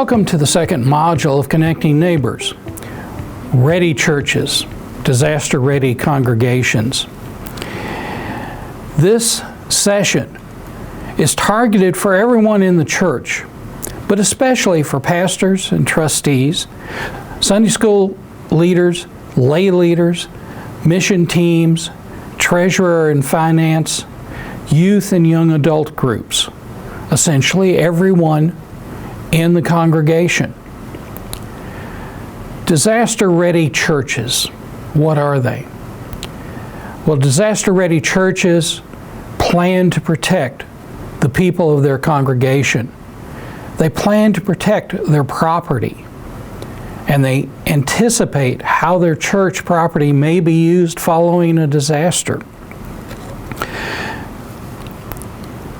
Welcome to the second module of Connecting Neighbors. Ready churches, disaster-ready congregations. This session is targeted for everyone in the church, but especially for pastors and trustees, Sunday school leaders, lay leaders, mission teams, treasurer and finance, youth and young adult groups. Essentially everyone in the congregation. Disaster-ready churches, what are they? Well, disaster-ready churches plan to protect the people of their congregation. They plan to protect their property, and they anticipate how their church property may be used following a disaster.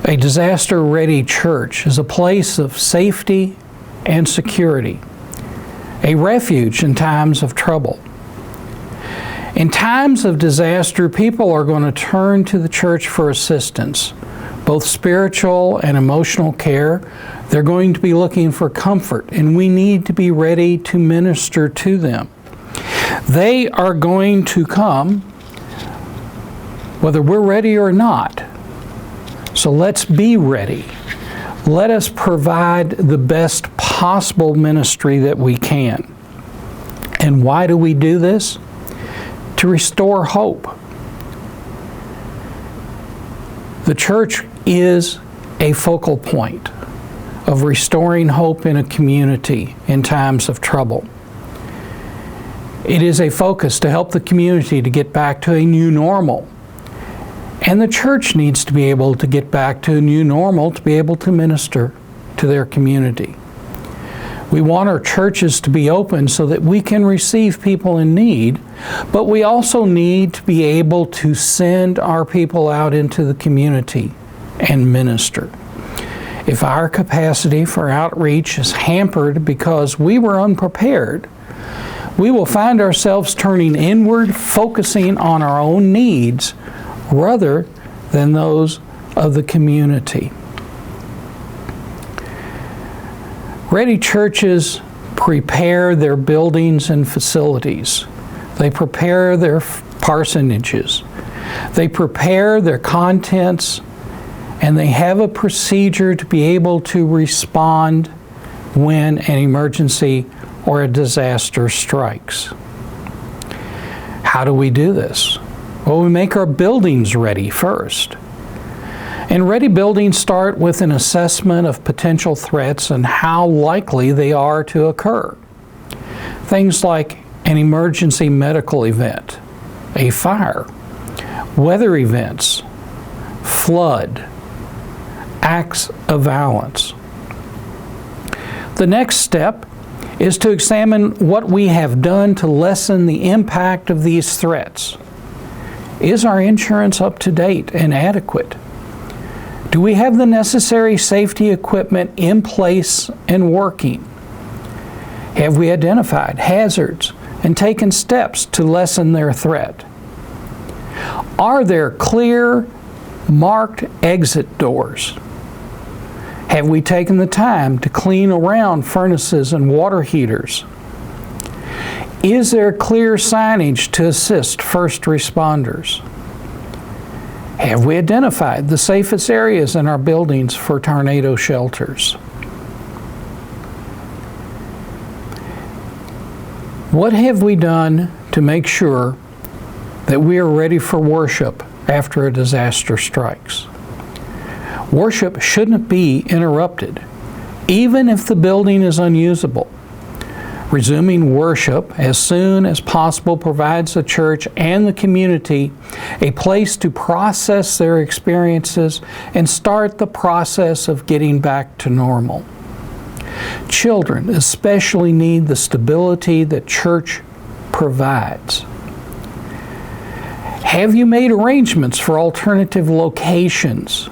A disaster-ready church is a place of safety and security, a refuge in times of trouble. In times of disaster, people are going to turn to the church for assistance, both spiritual and emotional care. They're going to be looking for comfort, and we need to be ready to minister to them. They are going to come whether we're ready or not. So let's be ready. Let us provide the best possible ministry that we can. And why do we do this? To restore hope. The church is a focal point of restoring hope in a community in times of trouble. It is a focus to help the community to get back to a new normal. And the church needs to be able to get back to a new normal to be able to minister to their community. We want our churches to be open so that we can receive people in need, but we also need to be able to send our people out into the community and minister. If our capacity for outreach is hampered because we were unprepared, we will find ourselves turning inward, focusing on our own needs rather than those of the community. Ready churches prepare their buildings and facilities. They prepare their parsonages. They prepare their contents, and they have a procedure to be able to respond when an emergency or a disaster strikes. How do we do this? Well, we make our buildings ready first. And ready buildings start with an assessment of potential threats and how likely they are to occur. Things like an emergency medical event, a fire, weather events, flood, acts of violence. The next step is to examine what we have done to lessen the impact of these threats. Is our insurance up to date and adequate? Do we have the necessary safety equipment in place and working? Have we identified hazards and taken steps to lessen their threat? Are there clear, marked exit doors? Have we taken the time to clean around furnaces and water heaters? Is there clear signage to assist first responders? Have we identified the safest areas in our buildings for tornado shelters? What have we done to make sure that we are ready for worship after a disaster strikes? Worship shouldn't be interrupted, even if the building is unusable. Resuming worship as soon as possible provides the church and the community a place to process their experiences and start the process of getting back to normal. Children especially need the stability that church provides. Have you made arrangements for alternative locations?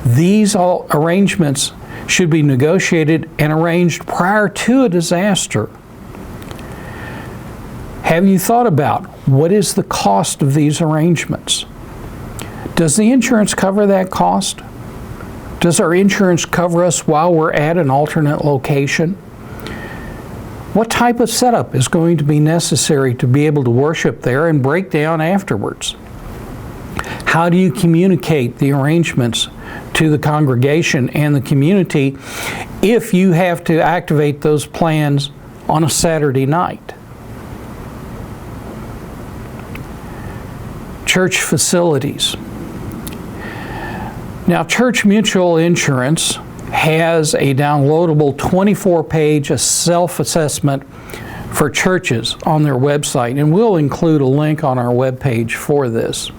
These arrangements should be negotiated and arranged prior to a disaster. Have you thought about what is the cost of these arrangements? Does the insurance cover that cost? Does our insurance cover us while we're at an alternate location? What type of setup is going to be necessary to be able to worship there and break down afterwards? How do you communicate the arrangements to the congregation and the community if you have to activate those plans on a Saturday night? Church facilities. Now, Church Mutual Insurance has a downloadable 24-page self-assessment for churches on their website, and we'll include a link on our webpage for this.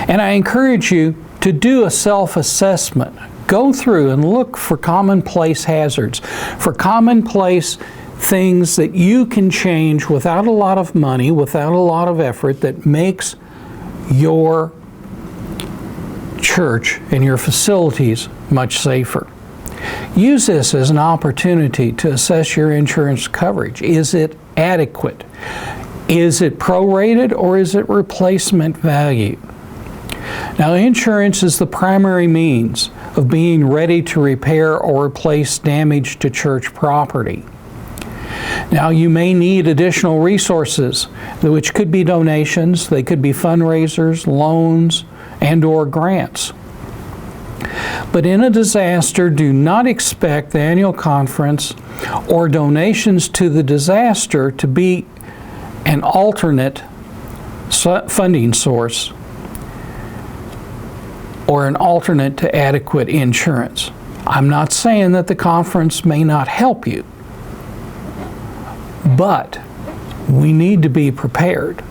And I encourage you to do a self-assessment. Go through and look for commonplace hazards, for commonplace things that you can change without a lot of money, without a lot of effort, that makes your church and your facilities much safer. Use this as an opportunity to assess your insurance coverage. Is it adequate? Is it prorated or is it replacement value? Now, insurance is the primary means of being ready to repair or replace damage to church property. Now, you may need additional resources, which could be donations, they could be fundraisers, loans, and/or grants. But in a disaster, do not expect the annual conference or donations to the disaster to be an alternate funding source or an alternate to adequate insurance. I'm not saying that the conference may not help you, but we need to be prepared.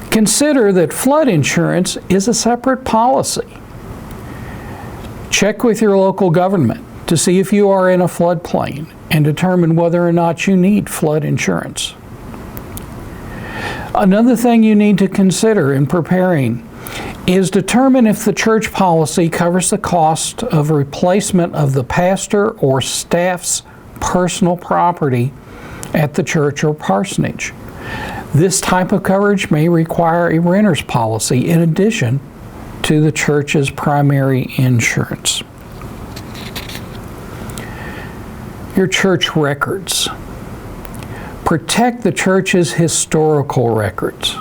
Consider that flood insurance is a separate policy. Check with your local government to see if you are in a floodplain and determine whether or not you need flood insurance. Another thing you need to consider in preparing is determine if the church policy covers the cost of replacement of the pastor or staff's personal property at the church or parsonage. This type of coverage may require a renter's policy in addition to the church's primary insurance. Your church records. Protect the church's historical records.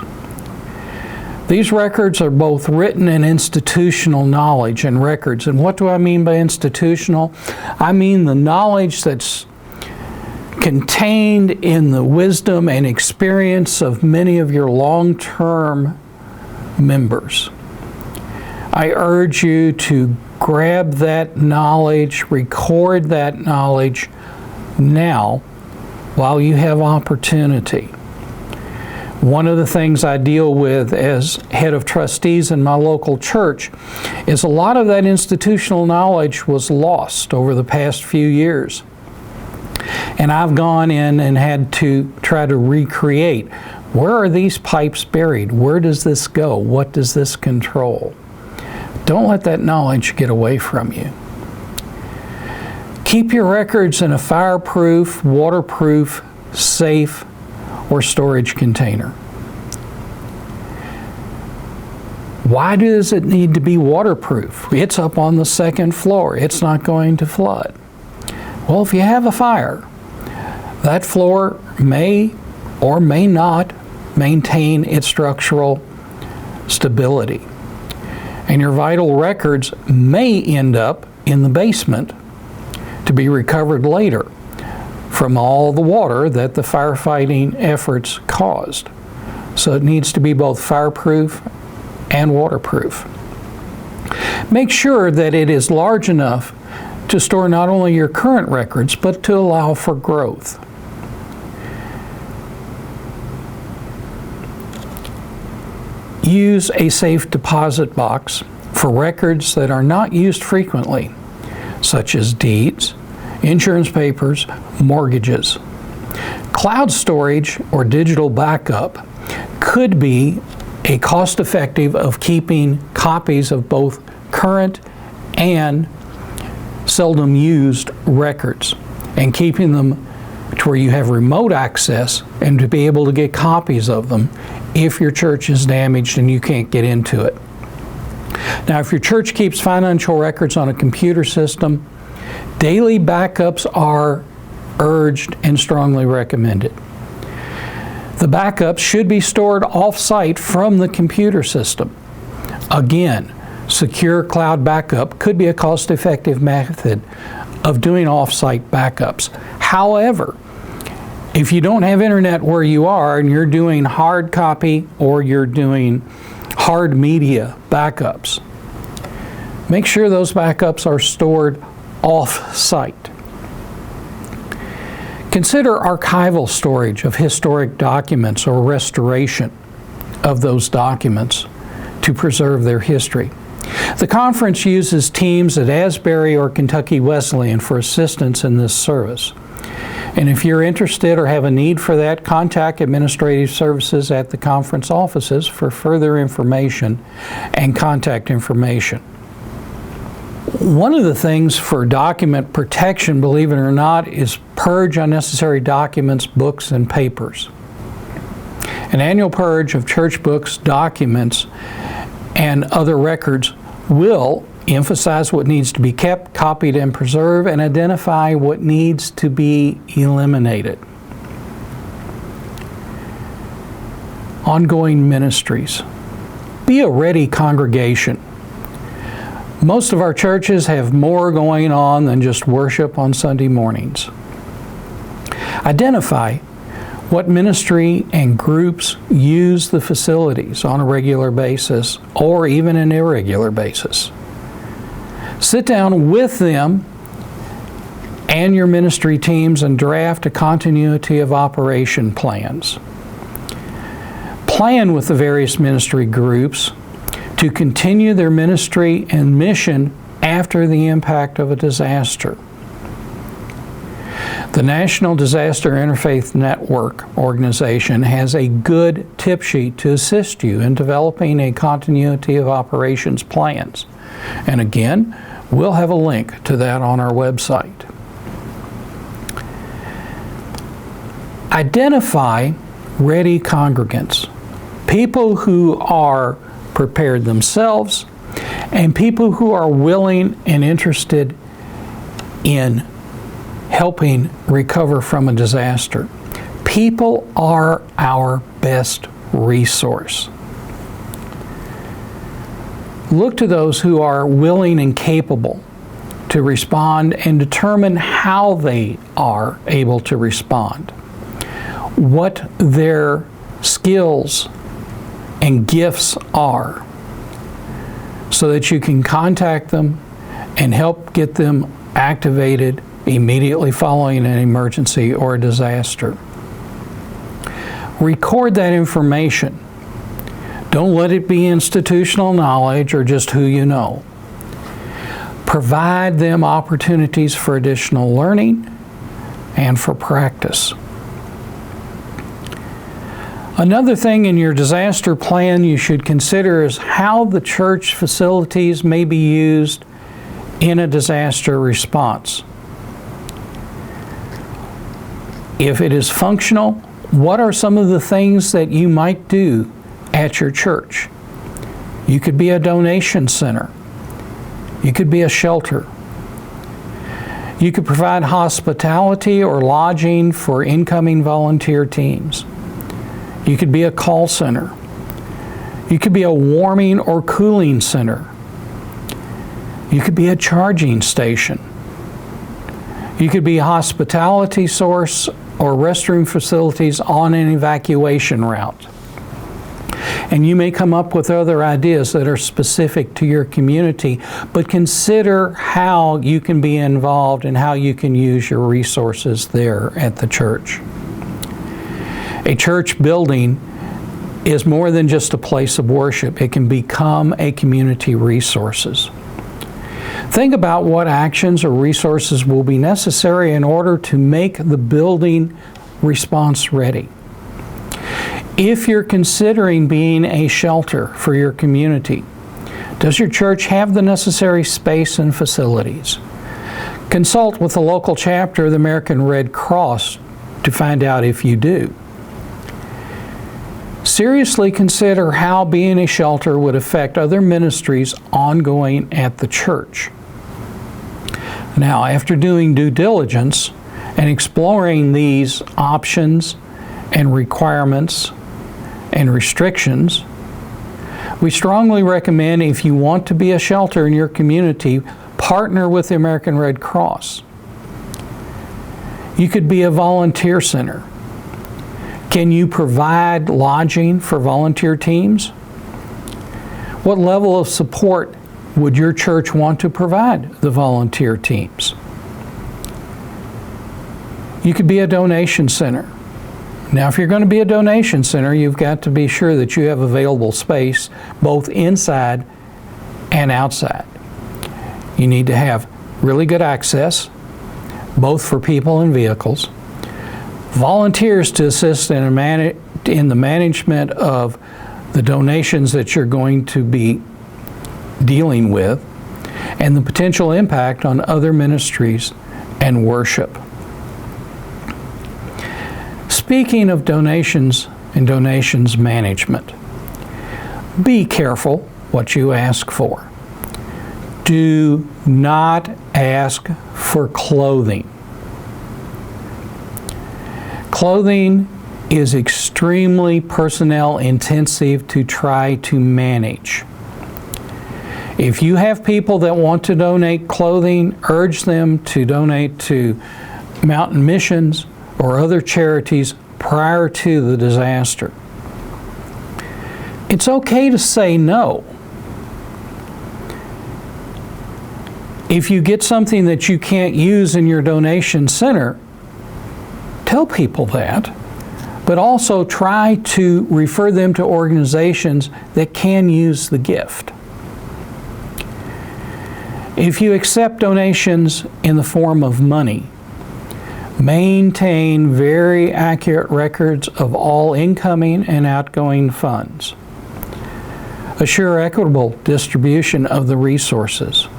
These records are both written and institutional knowledge and records. And what do I mean by institutional? I mean the knowledge that's contained in the wisdom and experience of many of your long-term members. I urge you to grab that knowledge, record that knowledge now while you have opportunity. One of the things I deal with as head of trustees in my local church is a lot of that institutional knowledge was lost over the past few years. And I've gone in and had to try to recreate. Where are these pipes buried? Where does this go? What does this control? Don't let that knowledge get away from you. Keep your records in a fireproof, waterproof, safe, or storage container. Why does it need to be waterproof? It's up on the second floor. It's not going to flood. Well, if you have a fire, that floor may or may not maintain its structural stability. And your vital records may end up in the basement to be recovered later from all the water that the firefighting efforts caused. So it needs to be both fireproof and waterproof. Make sure that it is large enough to store not only your current records, but to allow for growth. Use a safe deposit box for records that are not used frequently, such as deeds, insurance papers, mortgages. Cloud storage or digital backup could be a cost-effective of keeping copies of both current and seldom used records and keeping them to where you have remote access and to be able to get copies of them if your church is damaged and you can't get into it. Now, if your church keeps financial records on a computer system, daily backups are urged and strongly recommended. The backups should be stored off-site from the computer system. Again, secure cloud backup could be a cost-effective method of doing off-site backups. However, if you don't have internet where you are and you're doing hard copy or you're doing hard media backups, make sure those backups are stored off-site. Consider archival storage of historic documents or restoration of those documents to preserve their history. The conference uses teams at Asbury or Kentucky Wesleyan for assistance in this service. And if you're interested or have a need for that, contact Administrative Services at the conference offices for further information and contact information. One of the things for document protection, believe it or not, is purge unnecessary documents, books, and papers. An annual purge of church books, documents, and other records will emphasize what needs to be kept, copied, and preserved, and identify what needs to be eliminated. Ongoing ministries. Be a ready congregation. Most of our churches have more going on than just worship on Sunday mornings. Identify what ministry and groups use the facilities on a regular basis or even an irregular basis. Sit down with them and your ministry teams and draft a continuity of operation plans. Plan with the various ministry groups to continue their ministry and mission after the impact of a disaster. The National Disaster Interfaith Network organization has a good tip sheet to assist you in developing a continuity of operations plans. And again, we'll have a link to that on our website. Identify ready congregants, people who are prepared themselves, and people who are willing and interested in helping recover from a disaster. People are our best resource. Look to those who are willing and capable to respond and determine how they are able to respond, what their skills and gifts are, so that you can contact them and help get them activated immediately following an emergency or a disaster. Record that information. Don't let it be institutional knowledge or just who you know. Provide them opportunities for additional learning and for practice. Another thing in your disaster plan you should consider is how the church facilities may be used in a disaster response. If it is functional, what are some of the things that you might do at your church? You could be a donation center. You could be a shelter. You could provide hospitality or lodging for incoming volunteer teams. You could be a call center. You could be a warming or cooling center. You could be a charging station. You could be a hospitality source or restroom facilities on an evacuation route. And you may come up with other ideas that are specific to your community, but consider how you can be involved and how you can use your resources there at the church. A church building is more than just a place of worship. It can become a community resources. Think about what actions or resources will be necessary in order to make the building response ready. If you're considering being a shelter for your community, does your church have the necessary space and facilities? Consult with the local chapter of the American Red Cross to find out if you do. Seriously consider how being a shelter would affect other ministries ongoing at the church. Now, after doing due diligence and exploring these options and requirements and restrictions, we strongly recommend, if you want to be a shelter in your community, partner with the American Red Cross. You could be a volunteer center. Can you provide lodging for volunteer teams? What level of support would your church want to provide the volunteer teams? You could be a donation center. Now, if you're going to be a donation center, you've got to be sure that you have available space both inside and outside. You need to have really good access, both for people and vehicles. Volunteers to assist in the management of the donations that you're going to be dealing with, and the potential impact on other ministries and worship. Speaking of donations and donations management, be careful what you ask for. Do not ask for clothing. Clothing is extremely personnel intensive to try to manage. If you have people that want to donate clothing, urge them to donate to Mountain Missions or other charities prior to the disaster. It's okay to say no. If you get something that you can't use in your donation center, tell people that, but also try to refer them to organizations that can use the gift. If you accept donations in the form of money, maintain very accurate records of all incoming and outgoing funds. Assure equitable distribution of the resources.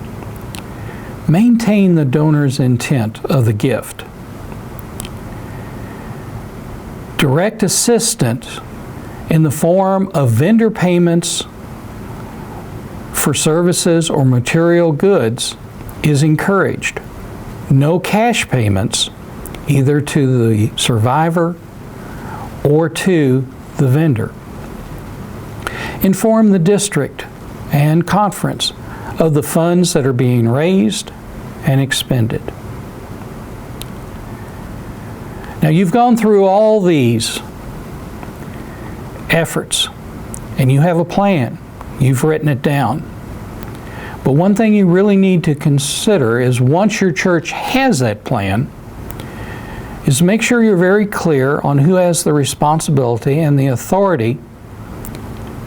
Maintain the donor's intent of the gift. Direct assistance in the form of vendor payments for services or material goods is encouraged. No cash payments, either to the survivor or to the vendor. Inform the district and conference of the funds that are being raised and expended. Now, you've gone through all these efforts and you have a plan. You've written it down. But one thing you really need to consider is, once your church has that plan, is make sure you're very clear on who has the responsibility and the authority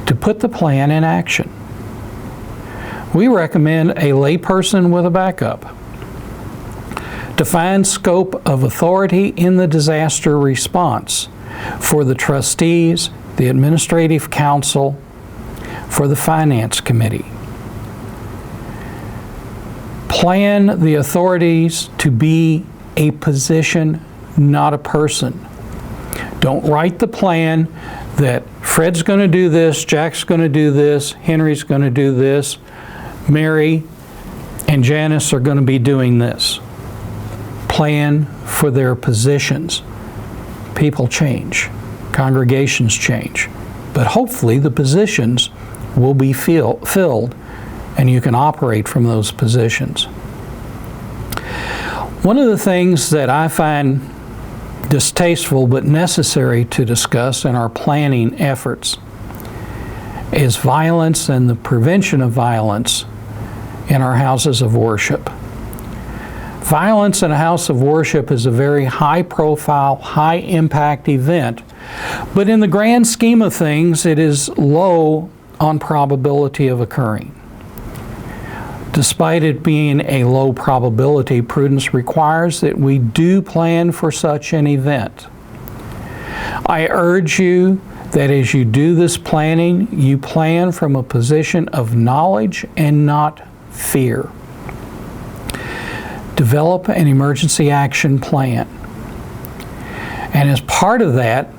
to put the plan in action. We recommend a layperson with a backup. Define scope of authority in the disaster response for the trustees, the administrative council, for the finance committee. Plan the authorities to be a position, not a person. Don't write the plan that Fred's going to do this, Jack's going to do this, Henry's going to do this, Mary and Janice are going to be doing this. Plan for their positions. People change. Congregations change. But hopefully the positions will be filled and you can operate from those positions. One of the things that I find distasteful but necessary to discuss in our planning efforts is violence and the prevention of violence in our houses of worship. Violence in a house of worship is a very high-profile, high-impact event, but in the grand scheme of things, it is low on probability of occurring. Despite it being a low probability, prudence requires that we do plan for such an event. I urge you that as you do this planning, you plan from a position of knowledge and not fear. Develop an emergency action plan. And as part of that,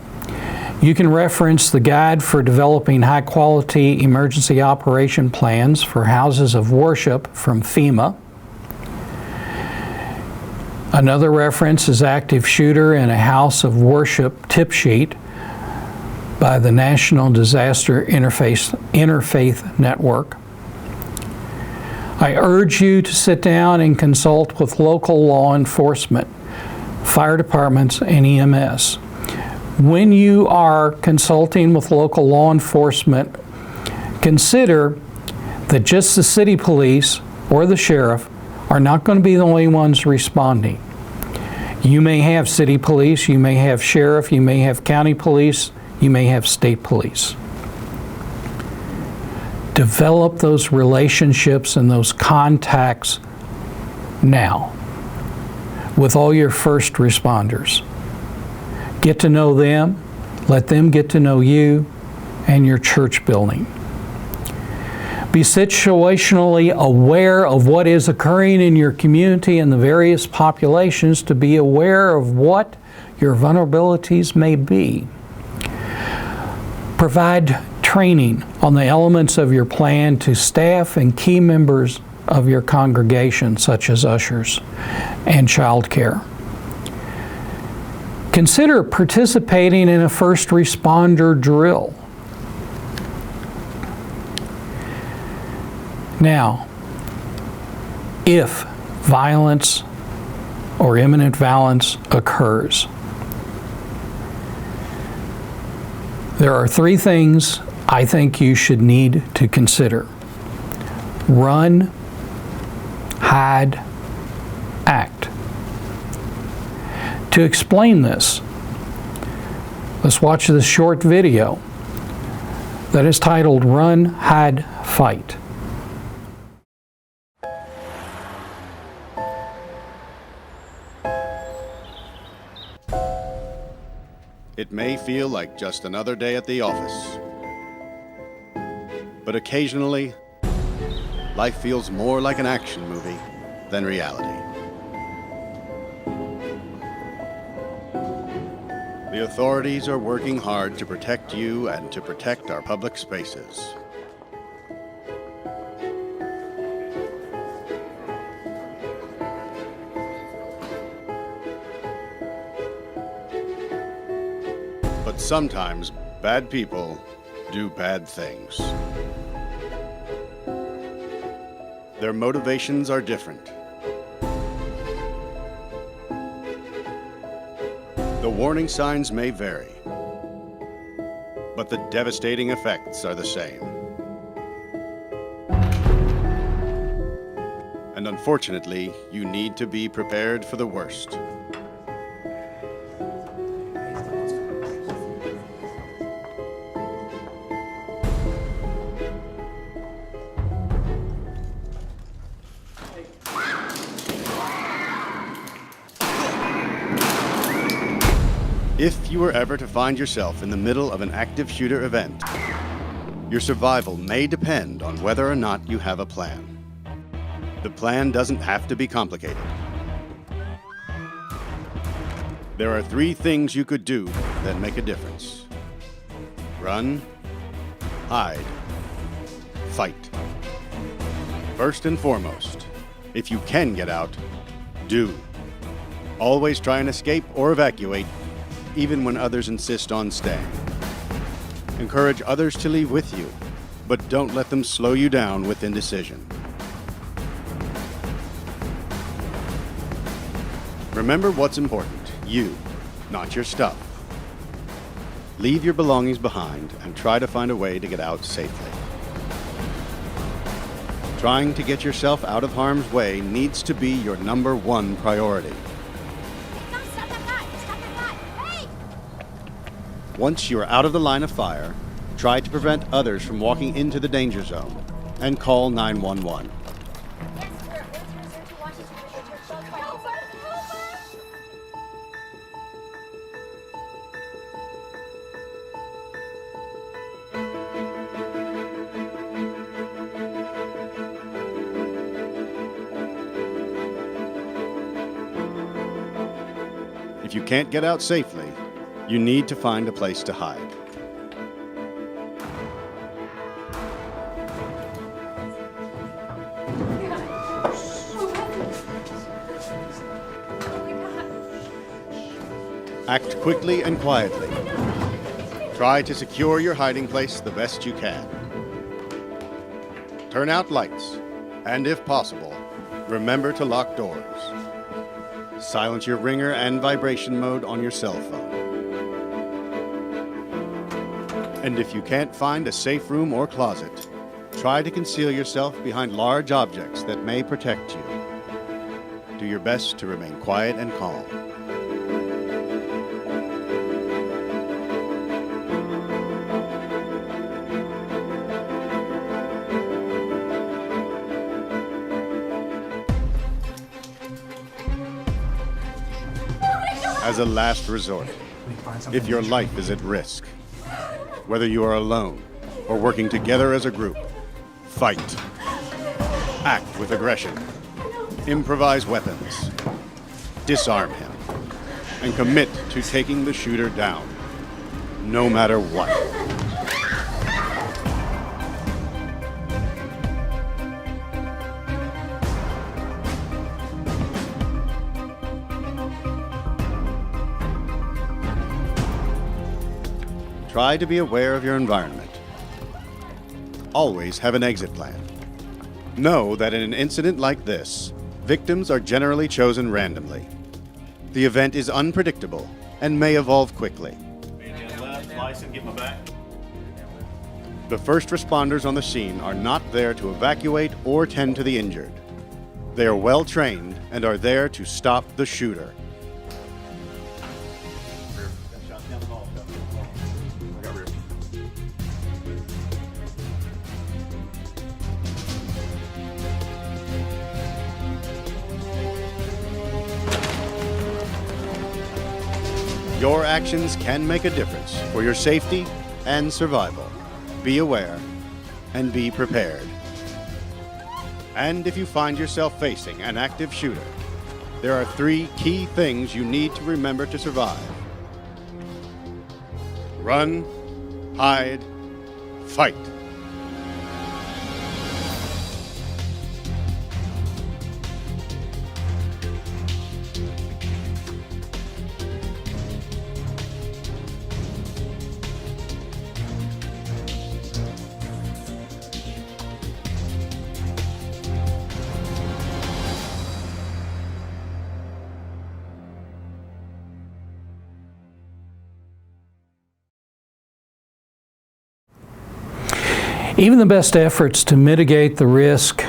You can reference the Guide for Developing High-Quality Emergency Operation Plans for Houses of Worship from FEMA. Another reference is Active Shooter in a House of Worship Tip Sheet by the National Disaster Interfaith Network. I urge you to sit down and consult with local law enforcement, fire departments, and EMS. When you are consulting with local law enforcement, consider that just the city police or the sheriff are not going to be the only ones responding. You may have city police, you may have sheriff, you may have county police, you may have state police. Develop those relationships and those contacts now with all your first responders. Get to know them, let them get to know you and your church building. Be situationally aware of what is occurring in your community and the various populations to be aware of what your vulnerabilities may be. Provide training on the elements of your plan to staff and key members of your congregation, such as ushers and childcare. Consider participating in a first responder drill. Now, if violence or imminent violence occurs, there are three things I think you should need to consider. Run, hide, act. To explain this, let's watch this short video that is titled Run, Hide, Fight. It may feel like just another day at the office, but occasionally, life feels more like an action movie than reality. The authorities are working hard to protect you and to protect our public spaces. But sometimes bad people do bad things. Their motivations are different. The warning signs may vary, but the devastating effects are the same. And unfortunately, you need to be prepared for the worst. If you were ever to find yourself in the middle of an active shooter event, your survival may depend on whether or not you have a plan. The plan doesn't have to be complicated. There are three things you could do that make a difference. Run, hide, fight. First and foremost, if you can get out, do. Always try and escape or evacuate, even when others insist on staying. Encourage others to leave with you, but don't let them slow you down with indecision. Remember what's important, you, not your stuff. Leave your belongings behind and try to find a way to get out safely. Trying to get yourself out of harm's way needs to be your number one priority. Once you are out of the line of fire, try to prevent others from walking into the danger zone and call 911. If you can't get out safely, You need to find a place to hide. Act quickly and quietly. Try to secure your hiding place the best you can. Turn out lights, and if possible, remember to lock doors. Silence your ringer and vibration mode on your cell phone. And if you can't find a safe room or closet, try to conceal yourself behind large objects that may protect you. Do your best to remain quiet and calm. As a last resort, if your life is at risk, whether you are alone or working together as a group, fight. Act with aggression. Improvise weapons. Disarm him. And commit to taking the shooter down, no matter what. Try to be aware of your environment. Always have an exit plan. Know that in an incident like this, victims are generally chosen randomly. The event is unpredictable and may evolve quickly. The first responders on the scene are not there to evacuate or tend to the injured. They are well trained and are there to stop the shooter. Your actions can make a difference for your safety and survival. Be aware and be prepared. And if you find yourself facing an active shooter, there are 3 key things you need to remember to survive. Run, hide, fight. Even the best efforts to mitigate the risk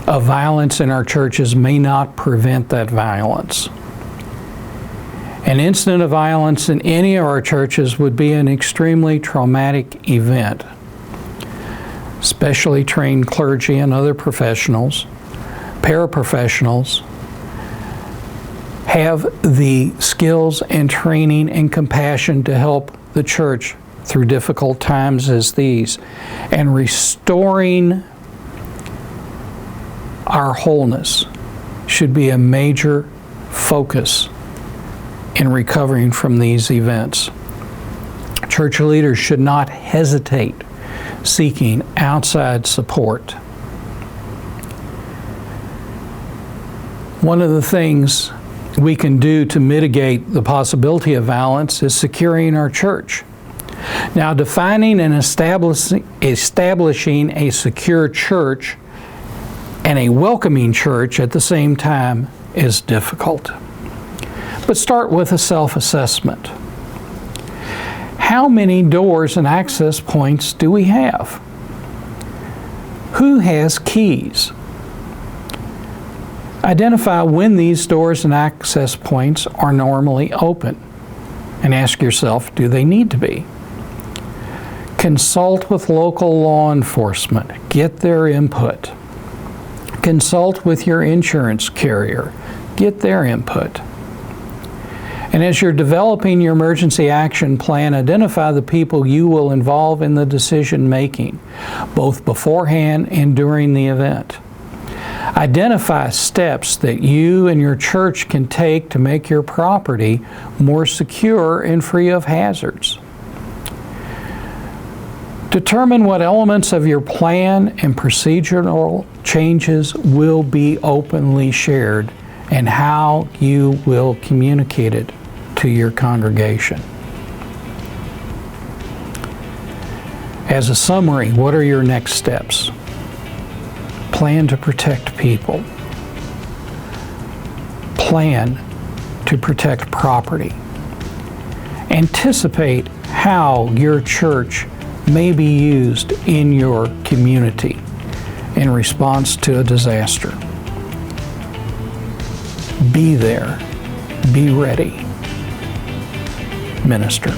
of violence in our churches may not prevent that violence. An incident of violence in any of our churches would be an extremely traumatic event. Specially trained clergy and other professionals, paraprofessionals, have the skills and training and compassion to help the church through difficult times as these, and restoring our wholeness should be a major focus in recovering from these events. Church leaders should not hesitate seeking outside support. One of the things we can do to mitigate the possibility of violence is securing our church. Now, defining and establishing a secure church and a welcoming church at the same time is difficult. But start with a self-assessment. How many doors and access points do we have? Who has keys? Identify when these doors and access points are normally open, and ask yourself, do they need to be? Consult with local law enforcement. Get their input. Consult with your insurance carrier. Get their input. And as you're developing your emergency action plan, identify the people you will involve in the decision making, both beforehand and during the event. Identify steps that you and your church can take to make your property more secure and free of hazards. Determine what elements of your plan and procedural changes will be openly shared and how you will communicate it to your congregation. As a summary, what are your next steps? Plan to protect people. Plan to protect property. Anticipate how your church may be used in your community in response to a disaster. Be there. Be ready. Minister.